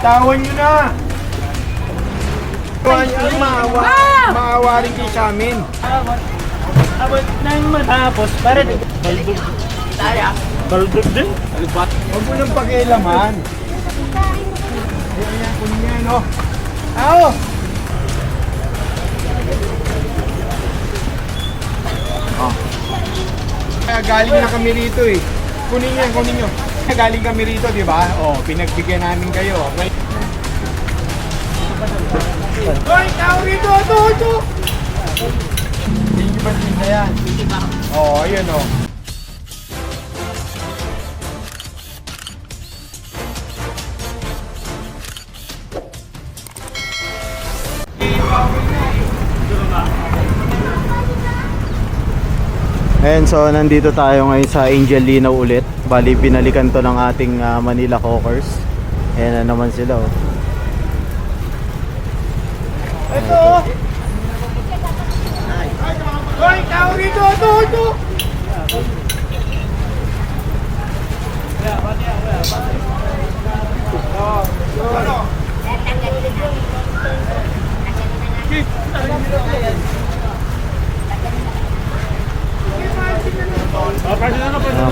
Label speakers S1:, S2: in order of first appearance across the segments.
S1: Bitawan nyo na! Maawa rin kayo sa amin.
S2: Abot nang matapos, para balbog. Balbog din?
S1: Huwag mo nang pakialaman. Ayan, kunin yan, no? Ao! Oh. Kaya galing na kami rito eh. Kunin yan, kunin nyo. Galing kami rito, di ba? Oh, pinagbigyan namin kayo. Okay? Hoy, tao rito! Ito! Hindi ba tinda yan? Oo, ayun o.
S3: Ayan, so nandito tayo ngayon sa Angel Linaw ulit. Bali, binalikan to ng ating Manila Hawkers. Ayan na naman sila, oh.
S1: Ito! Hoy, tao rito! Ito!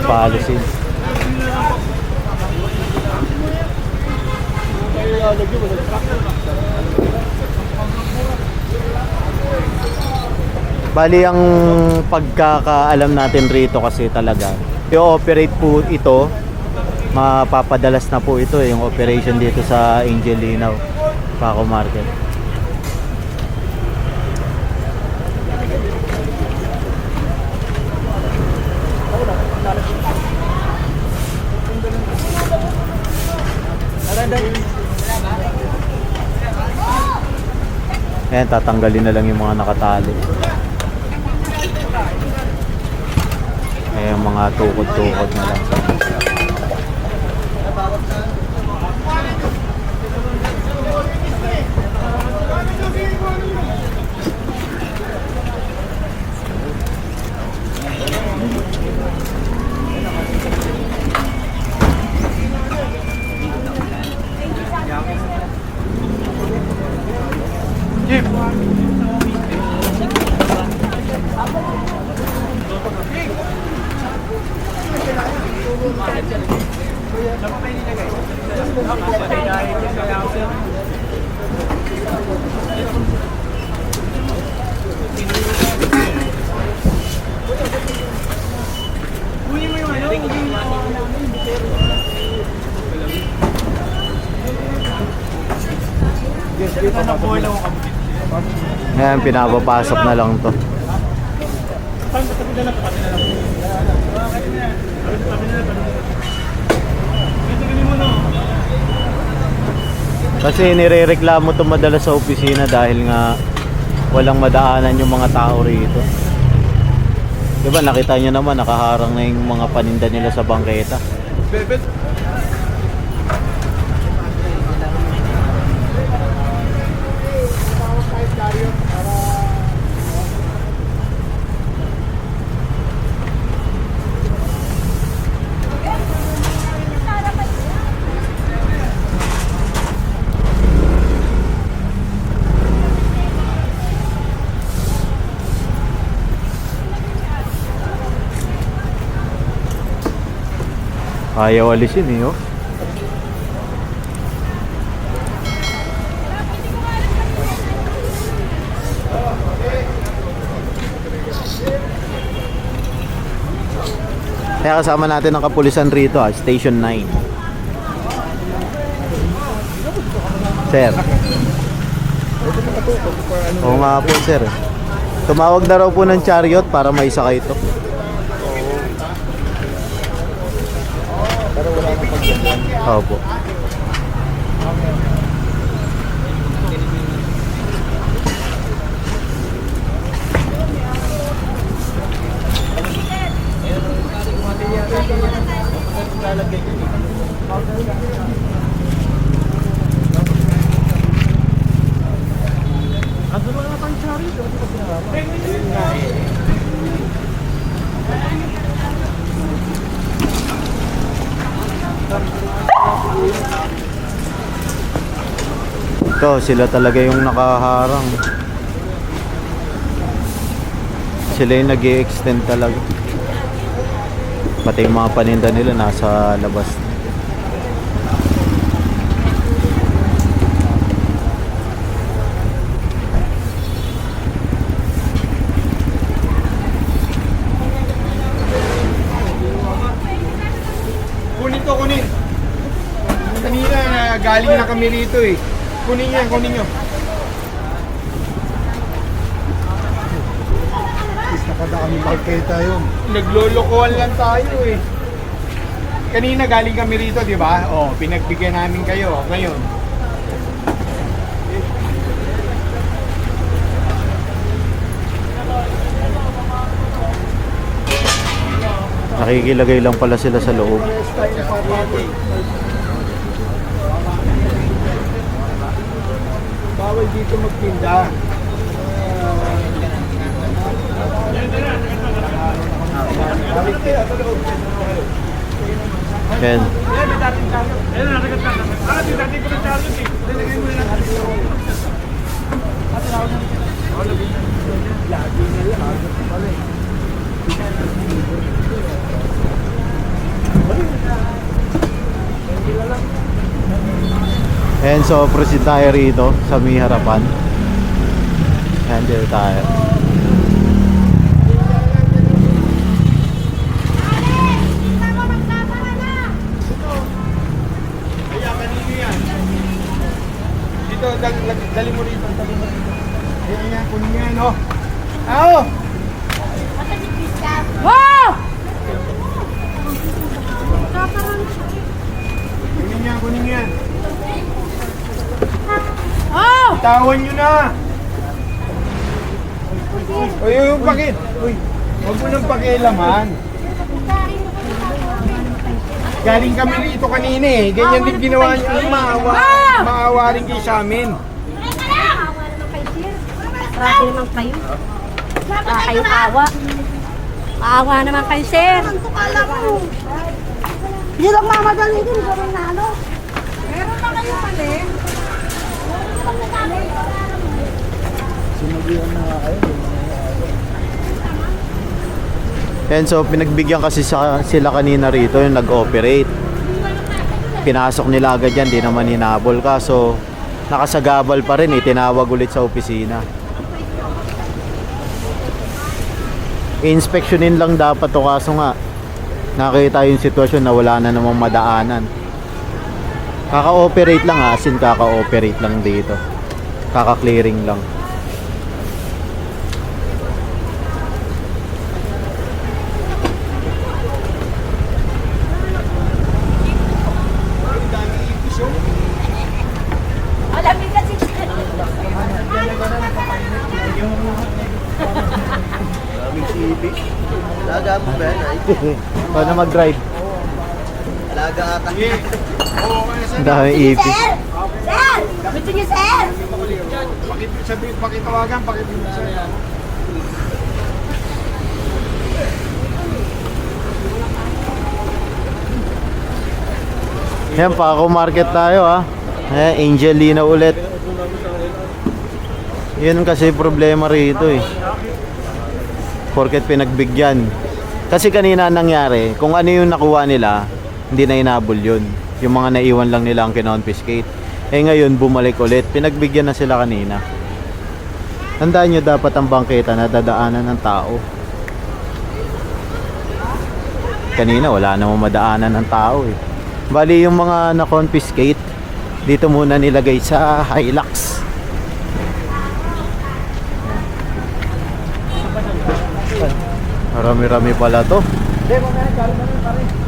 S3: Policy. Bali, ang pagkakaalam natin rito kasi talaga, i-operate po ito, mapapadalas na po ito yung operation dito sa Angel Linaw, Paco Market. Ayan, tatanggalin na lang yung mga nakatali. Ayan, mga tukod-tukod na lang.
S1: Jeep!
S3: Ayan, pinapapasok na lang to. Kasi nirereklamo to madalas sa opisina dahil nga walang madaanan yung mga tao rito. Diba nakita nyo naman, nakaharang na yung mga paninda nila sa bangketa. Ayaw alisin eh, oh. Kaya kasama natin ang kapulisan rito, Station 9. Sir. Oo nga po, sir. Tumawag na raw po ng chariot para maisakay ito. Opo. Ito, sila talaga yung nakaharang. Sila yung nag-i-extend talaga. Pati yung mga paninda nila nasa labas.
S1: Kunin to, kunin. Kanina galing na kami rito eh. Kunin niya, kunin nyo.
S4: Nakada kami marketa yun.
S1: Naglolokohan lang tayo eh. Kanina galing kami rito, di ba? Oh, pinagbigyan namin kayo. Ngayon.
S3: Nakikilagay lang pala sila sa loob.
S1: Bawal dito magtinda.
S3: Yan. And so, proceed tayo rito sa may harapan. Ayan, dito tayo.
S1: Kaya kanino yan? Dito, dali mo rito, dali mo rito. Ayan yan, kunin niya, no? Ao!
S5: Wow!
S1: Kunin niya, kunin niya.
S5: Oh!
S1: Tawan nyo na! Uy, yung pakit! Uy, huwag mo nang pakialaman. Galing kami rito kanina eh. Ganyan din ginawa niyo. Maawa rin kayo sa amin.
S5: Grabe naman kayo. Kayong awa. Maawa naman kayo, sir.
S6: Hindi lang mamadali din, gawin na ano. Meron pa kayo mali.
S3: And so, pinagbigyan kasi sila kanina rito yung nag-operate. Pinasok nila agad yan, di naman hinabol. Kaso, nakasagabal pa rin, tinawag ulit sa opisina. I-inspectionin lang dapat to, kaso nga, nakita yung sitwasyon na wala na namang madaanan. Kaka-operate lang ha, as in kaka-operate lang dito. Kaka-clearing lang.
S5: Alamig kasi.
S4: Alaga mo ba yan?
S3: Paano mag-drive?
S4: Alaga ata.
S1: Sige. Oo, ano
S3: Ang dami ipis.
S6: Sir! Sir! Gusto niyo, sir?
S1: Pakitawagan, pakitawagan.
S3: Yan, Paco Market tayo ha. Angelina ulit. Yun kasi problema rito eh. Porket pinagbigyan. Kasi kanina nangyari, kung ano yung nakuha nila, hindi na inabol yun. Yung mga naiwan lang nila ang kinonfiscate. Eh ngayon, bumalik ulit. Pinagbigyan na sila kanina. Tandaan nyo dapat ang bangketa na dadaanan ng tao. Kanina, wala namang madaanan ng tao eh. Bali yung mga na-confiscate, dito muna nilagay sa Hilux. Marami-rami pala to.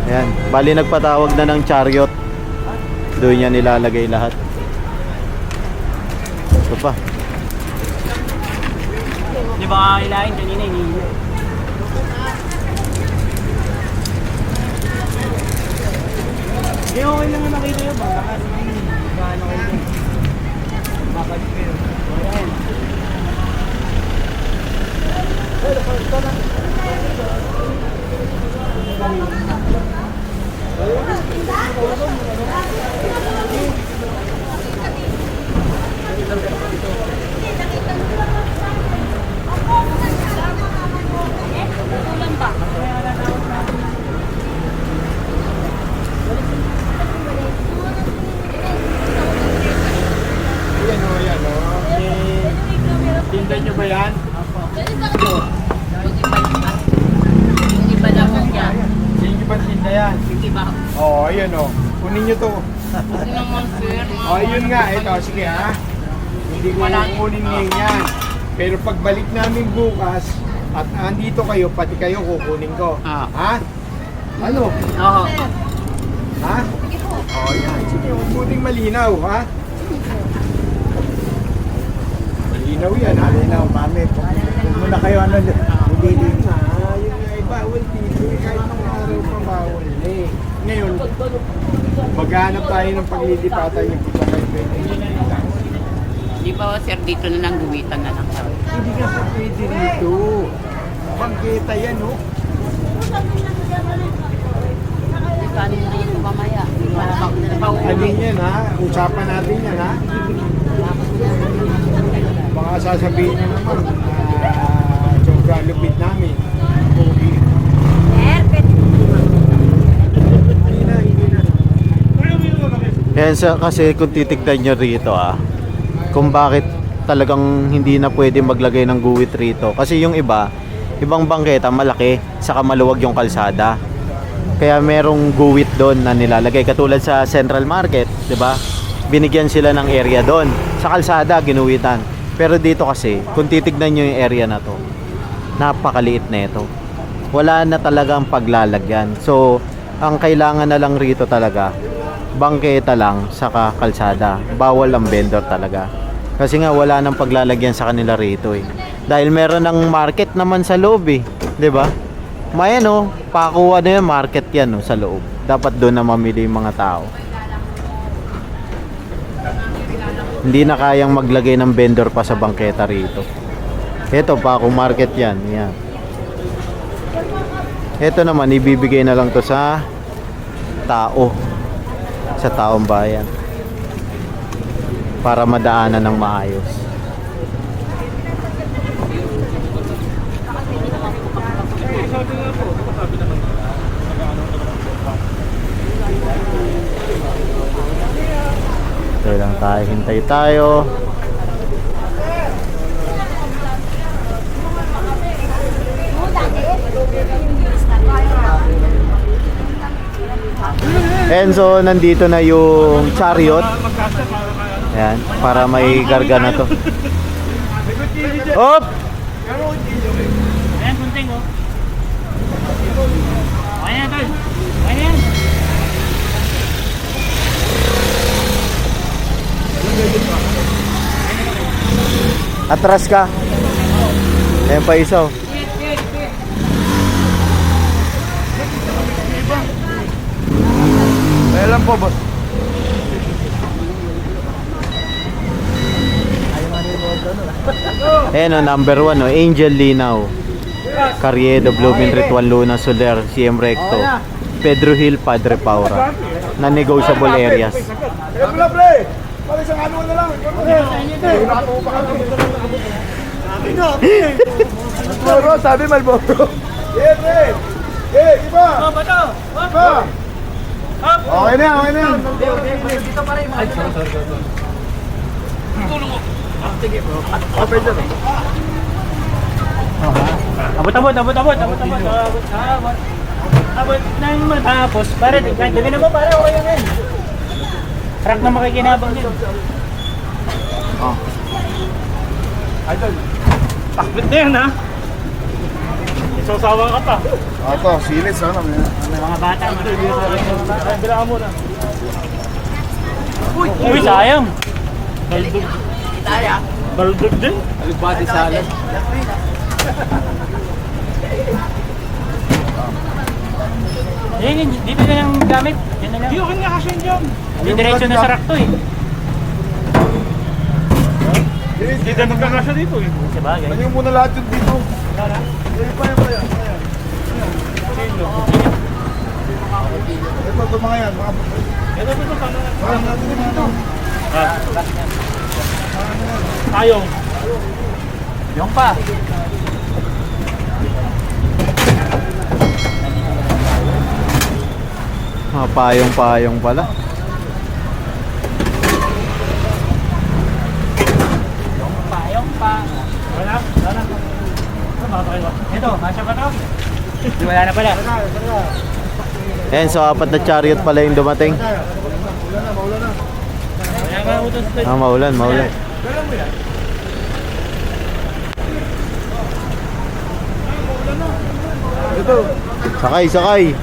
S3: Ayan. Bali nagpatawag na ng chariot. Doon niya nilalagay lahat. Ito pa.
S2: Di ba kailangan kanina iniinit? Hindi, okay lang na nakita yun ba? Gaano kayo? Bakit kayo? Ayan.
S1: ba yan?
S7: Iba na po yan.
S1: Hindi ba tinda yan?
S7: Iba.
S1: Oo, ayun o. Kunin nyo to.
S7: Ano naman, sir?
S1: O, yun nga. Ito, sige ha. Hindi ko kukunin ngayon yan. Pero pagbalik namin bukas, at andito kayo, pati kayo kukunin ko.
S7: Ah.
S1: Ha? Ano?
S7: Oo.
S1: Ha? O, yan. Sige, huwag buting malinaw, ha? Malinaw yan, ha?
S4: Malinaw, mami. Huwag mo na kayo ano, hindi din.
S1: Yun nga, bawal dito. Kahit nung araw pa bawal eh. Ngayon, maghanap tayo ng paglilipatan yung pagkakay pwede.
S7: Di ba, sir, dito na lang guwitan na lang.
S1: Hindi ka pa pwede rito. Bangketa yan, oh.
S7: Kanin na yun mamaya.
S1: Ano yan, ha? Usapan natin yan, ha? Baka sasabihin nyo naman, sobrang lupit namin. Okay.
S5: Perfect.
S1: Hindi na, hindi na.
S3: Yan kasi kung titignan nyo rito kung bakit talagang hindi na pwede maglagay ng guwit rito. Kasi yung ibang bangketa malaki, saka maluwag yung kalsada. Kaya merong guwit doon na nilalagay. Katulad sa Central Market, di ba? Binigyan sila ng area doon. Sa kalsada, ginuwitan. Pero dito kasi, kung titignan nyo yung area na to, napakaliit na ito. Wala na talagang paglalagyan. So, ang kailangan na lang rito talaga, bangketa lang, saka kalsada. Bawal ang vendor talaga. Kasi nga, wala nang paglalagyan sa kanila rito eh. Dahil meron ng market naman sa loob eh. Di ba? May pakuha na yung market yan sa loob. Dapat doon na mamili yung mga tao. Hindi na kayang maglagay ng vendor pa sa bangketa rito. Ito, Paco Market yan. Yan. Ito naman, ibibigay na lang to sa tao. Sa taong bayan. Para madaanan ng maayos. Hintay lang tayo, hintay tayo. And so, nandito na yung chariot. Ayan, para may garga na to. Hop!
S2: Ayan, kunting oh. Ayan, tol. Ayan.
S3: Atras ka. Ayan pa isa.
S1: Kaya lang po, boss.
S3: Ayan number 1 Angel Linaw, Carriedo, Blooming, Ritual Luna, Soler, CM Recto, Pedro Hill, Padre Paura. Na negotiable areas.
S1: Kaya mo na, pre! Pag isang ano na lang. Nakuha pa kami. Sabi na, pre! Sabi Malboro. Pre! Iba!
S2: Bato!
S1: Iba! Okay na, okay na.
S2: Dito pa rin. Ay, sorry. Tulong mo. Sige bro.
S1: Okay dyan.
S2: Abot nang matapos. Para dali na mo para okay yan. Track na makikinabang din.
S1: Idol.
S2: Takbit na yan ha. Isasawa ka pa.
S1: Ito, silis ha.
S2: Mga bata. Bilangan mo na. Uy, sayang. Baldog. Baldog din.
S1: Alibati salad.
S2: Yan, dito na lang gamit. Yan na lang. Hindi, okay nga kasi yun. Hindi diretso na sa rack to eh.
S1: Hindi na magkakasya dito eh.
S2: Sabagay.
S1: Ano yung muna lahat yun dito? Yan. Ito mga yan.
S2: Ito.
S1: Mga natin dito.
S2: Tayong.
S3: Yung pa. Payong-payong pala.
S2: Payong pa. Wala. Ito, masya pa to? Wala na pala.
S3: Ayan, so apat na chariot pala yung dumating.
S2: Wala nga utos to.
S3: Maulan.
S1: Ito.
S3: Sakay.